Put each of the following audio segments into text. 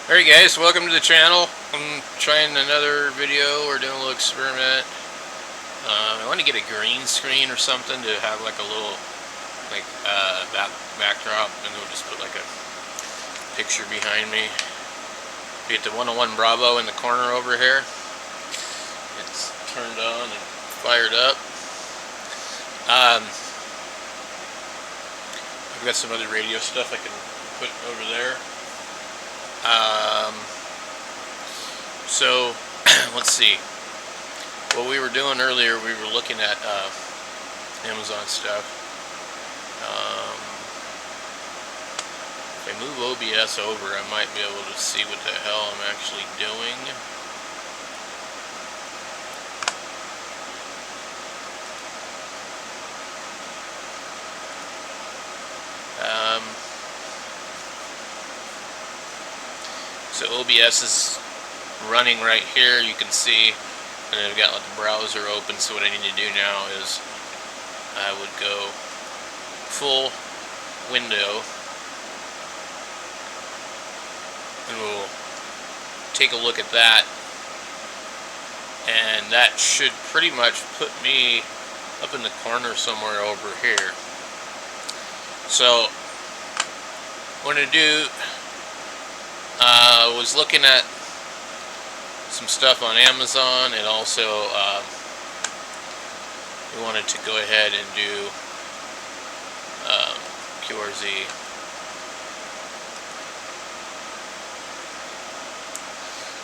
Alright guys, welcome to the channel. I'm trying another video. We're doing a little experiment. I want to get a green screen or something to have like a little backdrop, and we'll just put like a picture behind me. We get the 101 Bravo in the corner over here. It's turned on and fired up. I've got some other radio stuff I can put over there. So let's see. What we were doing earlier, we were looking at Amazon stuff. If I move OBS over, I might be able to see what the hell I'm actually doing. So OBS is running right here, you can see, and I've got the browser open. So what I need to do now is I would go full window, and we'll take a look at that, and that should pretty much put me up in the corner somewhere over here. So what I'm going to do, was looking at some stuff on Amazon, and also we wanted to go ahead and do QRZ.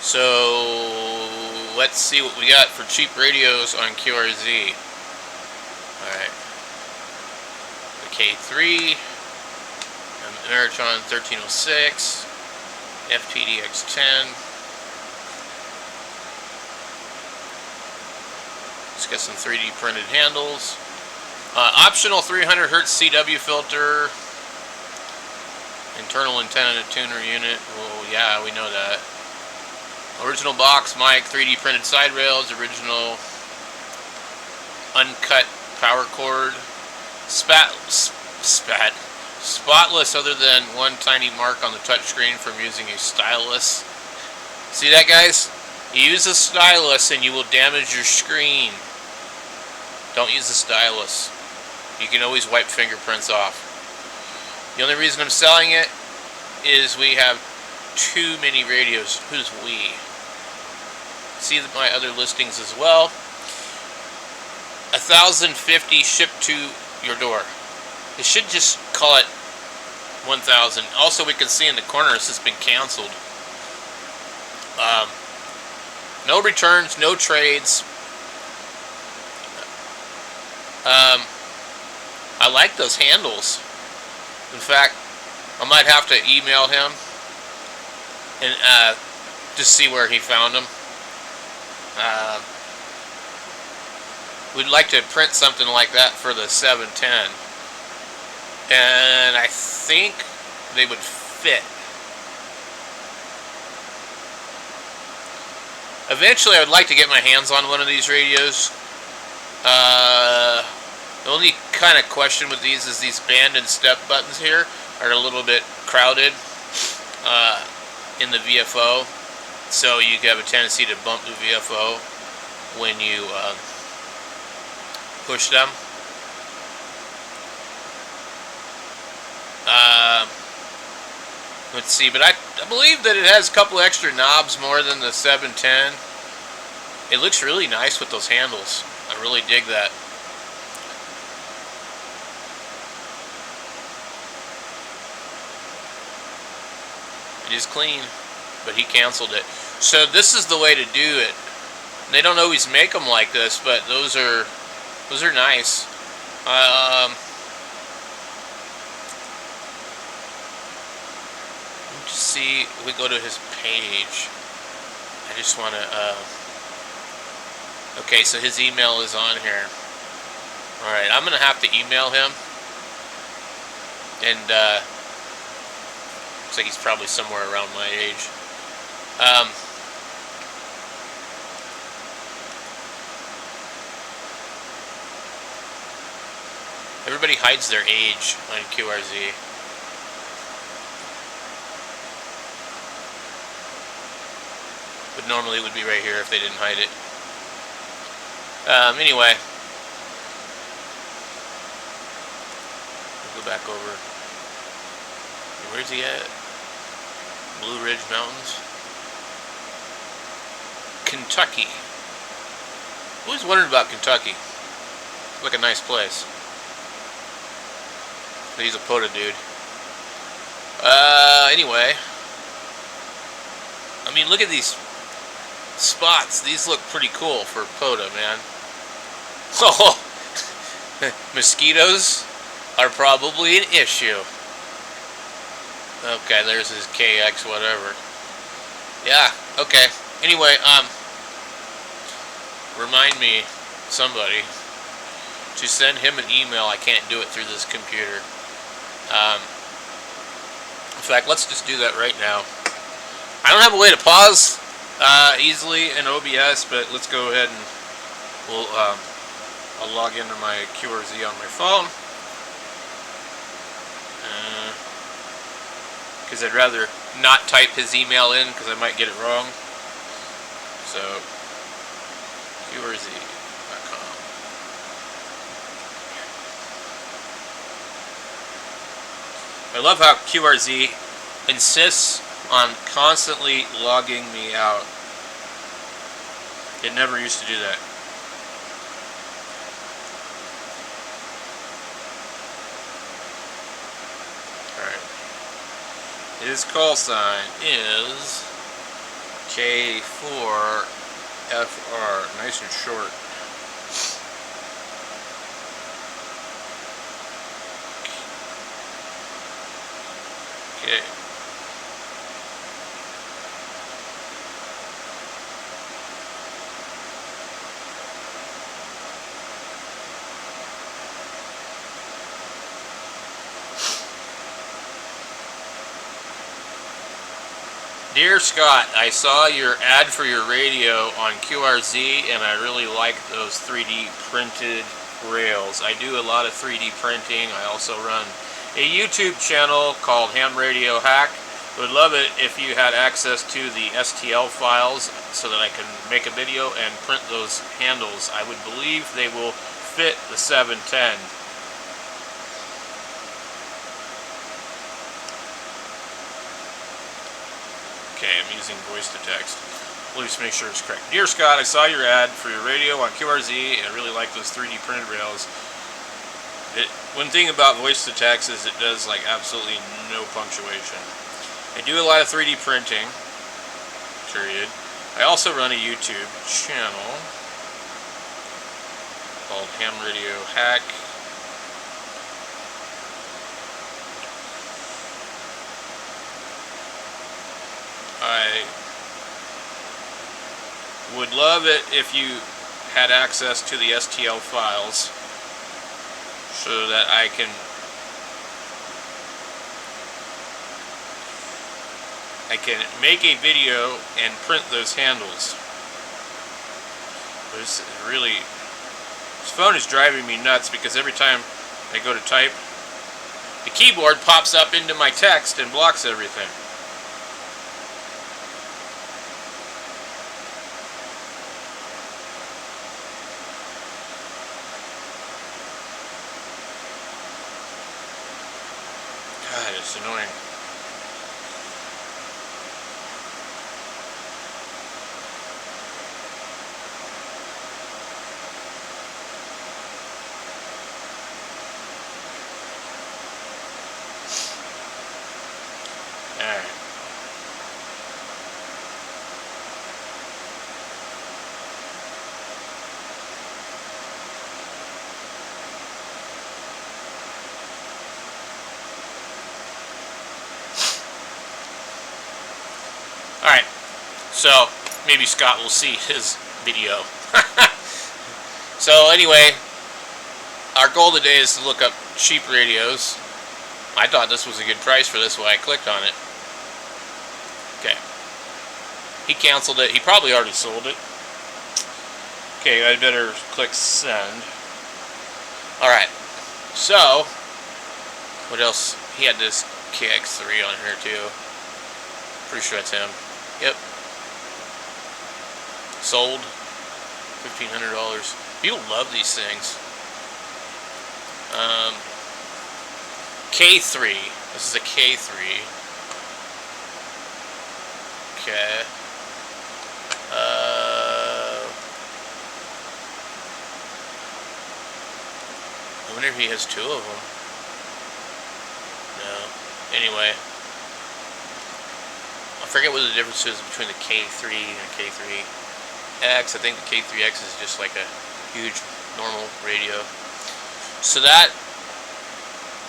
So let's see what we got for cheap radios on QRZ. Alright, the K3, Ameritron 1306, FTDX10. It's got some 3D printed handles. Optional 300 Hz CW filter. Internal antenna tuner unit. Well, yeah, we know that. Original box mic, 3D printed side rails, original uncut power cord. Spotless other than one tiny mark on the touchscreen from using a stylus. See that, guys? You use a stylus and you will damage your screen. Don't use the stylus. You can always wipe fingerprints off. The only reason I'm selling it is we have too many radios. Who's we? See my other listings as well. 1,050 shipped to your door. It should just call it 1,000. Also, we can see in the corner this has been canceled. No returns, no trades. I like those handles. In fact, I might have to email him and just see where he found them. We'd like to print something like that for the 710. And I think they would fit. Eventually, I would like to get my hands on one of these radios. The only kind of question with these is these band and step buttons here are a little bit crowded in the VFO. So you have a tendency to bump the VFO when you push them. Let's see, but I believe that it has a couple extra knobs more than the 710. It looks really nice with those handles. I really dig that. It is clean, but he canceled it. So this is the way to do it. They don't always make them like this, but those are nice. Just see, we go to his page. I just want to okay, so his email is on here. Alright, I'm gonna have to email him, and looks like he's probably somewhere around my age. Everybody hides their age on QRZ. But normally it would be right here if they didn't hide it. Anyway, we'll go back over. Where's he at? Blue Ridge Mountains, Kentucky. Always wondered about Kentucky. It's like a nice place. But he's a POTA dude. Anyway, I mean, look at these spots. These look pretty cool for POTA, man. Oh, mosquitoes are probably an issue. Okay, there's his KX whatever. Yeah, okay. Anyway, remind me, somebody, to send him an email. I can't do it through this computer. In fact, let's just do that right now. I don't have a way to pause easily in OBS, but let's go ahead and I'll log into my QRZ on my phone. Because I'd rather not type his email in because I might get it wrong. So, QRZ.com. I love how QRZ insists on constantly logging me out. It never used to do that. His call sign is K4FR. Nice and short. Okay. Dear Scott, I saw your ad for your radio on QRZ and I really like those 3D printed rails. I do a lot of 3D printing. I also run a YouTube channel called Ham Radio Hack. Would love it if you had access to the STL files so that I can make a video and print those handles. I would believe they will fit the 710. Okay, I'm using voice to text. Please make sure it's correct. Dear Scott, I saw your ad for your radio on QRZ and I really like those 3D printed rails. One thing about voice to text is it does like absolutely no punctuation. I do a lot of 3D printing, period. I also run a YouTube channel called Ham Radio Hack. I would love it if you had access to the STL files so that I can make a video and print those handles. This phone is driving me nuts because every time I go to type, the keyboard pops up into my text and blocks everything. God, it's annoying. Alright. Alright, so maybe Scott will see his video. So anyway, our goal today is to look up cheap radios. I thought this was a good price for this, so I clicked on it. Okay. He canceled it. He probably already sold it. Okay, I better click send. Alright, so what else? He had this KX3 on here too. Pretty sure that's him. Yep. sold. $1,500. People love these things. K3. This is a K3. Okay. I wonder if he has two of them. No. Anyway. I forget what the difference is between the K3 and the K3X. I think the K3X is just like a huge normal radio. So that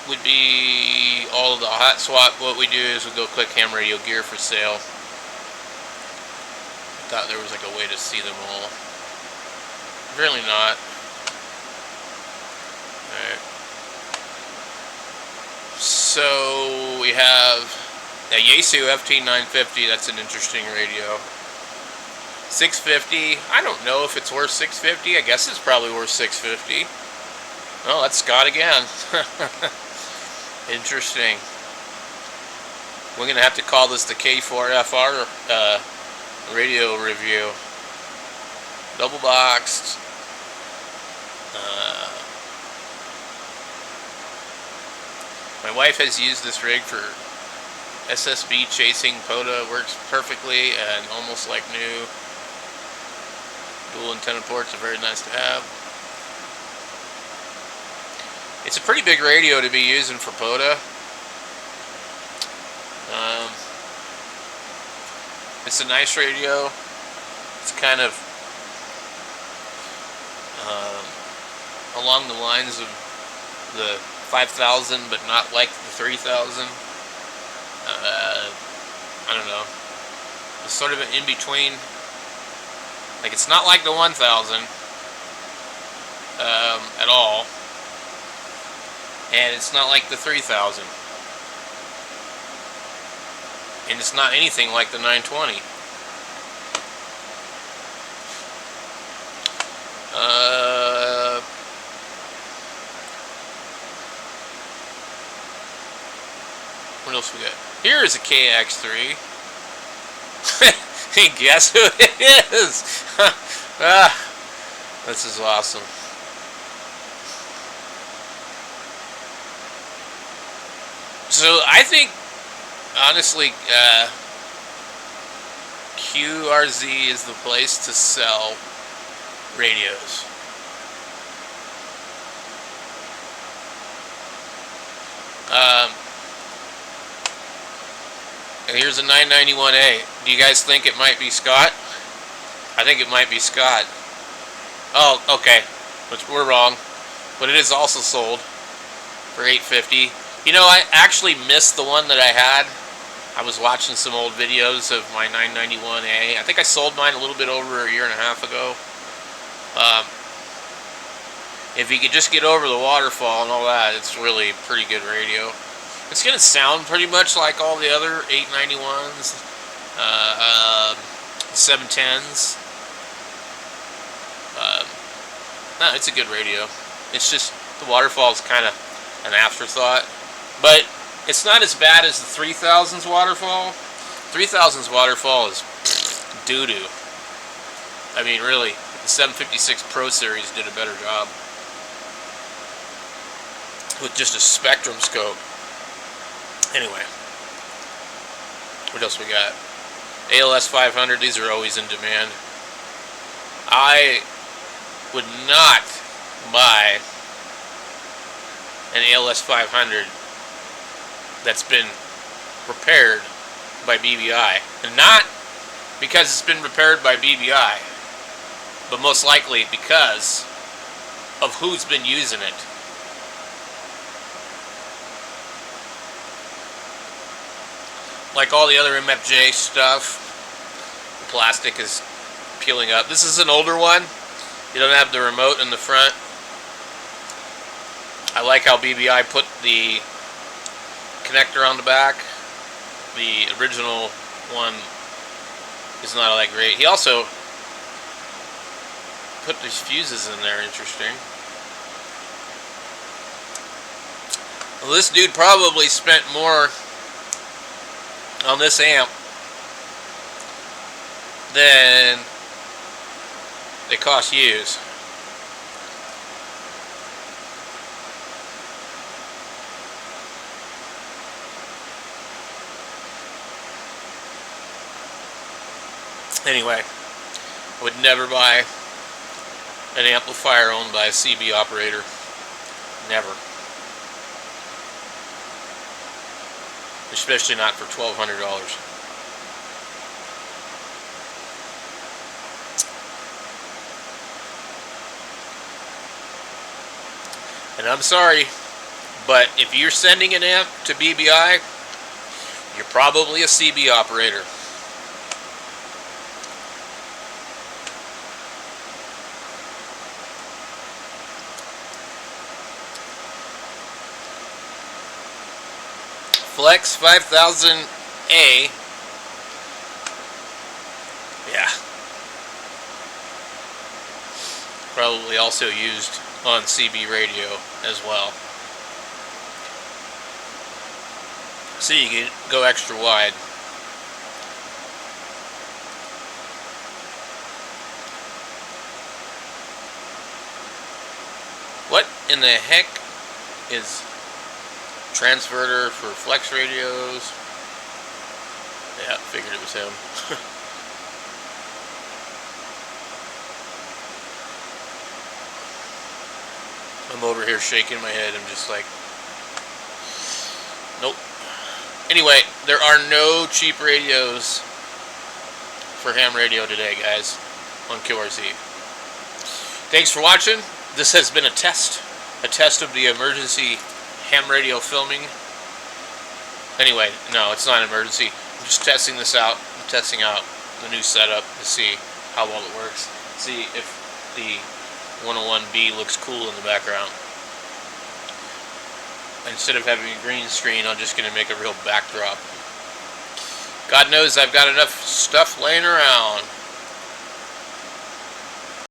would be all of the hot swap. What we do is we go click ham radio gear for sale. I thought there was like a way to see them all. Really not. Alright. So we have a Yaesu FT950. That's an interesting radio. 650. I don't know if it's worth 650. I guess it's probably worth 650. Oh, that's Scott again. Interesting. We're gonna have to call this the K4FR radio review. Double boxed. My wife has used this rig for SSB chasing. POTA works perfectly and almost like new. Dual antenna ports are very nice to have. It's a pretty big radio to be using for POTA. It's a nice radio. It's kind of along the lines of the 5000, but not like the 3000. I don't know. It's sort of an in-between. Like, it's not like the 1000 at all. And it's not like the 3000. And it's not anything like the 920. What else we got? Here is a KX3. Hey, guess who it is? This is awesome. So I think, honestly, QRZ is the place to sell radios. And here's a 991A. Do you guys think it might be Scott? I think it might be Scott. Oh, okay. We're wrong. But it is also sold for $850. You know, I actually missed the one that I had. I was watching some old videos of my 991A. I think I sold mine a little bit over a year and a half ago. If you could just get over the waterfall and all that, it's really a pretty good radio. It's going to sound pretty much like all the other 891s, 710s. No, it's a good radio. It's just the waterfall is kind of an afterthought. But it's not as bad as the 3000's waterfall. 3000's waterfall is doo-doo. I mean, really, the 756 Pro Series did a better job with just a spectrum scope. Anyway, what else we got? ALS 500, these are always in demand. I would not buy an ALS 500 that's been repaired by BBI. And not because it's been repaired by BBI, but most likely because of who's been using it. Like all the other MFJ stuff, the plastic is peeling up. This is an older one. You don't have the remote in the front. I like how BBI put the connector on the back. The original one is not all that great. He also put these fuses in there. Interesting. Well, this dude probably spent more on this amp than they cost used. Anyway, I would never buy an amplifier owned by a CB operator. Never. Especially not for $1,200. And I'm sorry, but if you're sending an amp to BBI, you're probably a CB operator. Flex 5000A. Yeah. Probably also used on CB radio as well. So you can go extra wide. What in the heck is transverter for flex radios? Yeah, figured it was him. I'm over here shaking my head. I'm just like, nope. Anyway, there are no cheap radios for ham radio today, guys, on QRZ. Thanks for watching. This has been a test of the emergency ham radio filming. Anyway, no, it's not an emergency. I'm just testing this out. I'm testing out the new setup to see how well it works. See if the 101B looks cool in the background. Instead of having a green screen, I'm just going to make a real backdrop. God knows I've got enough stuff laying around.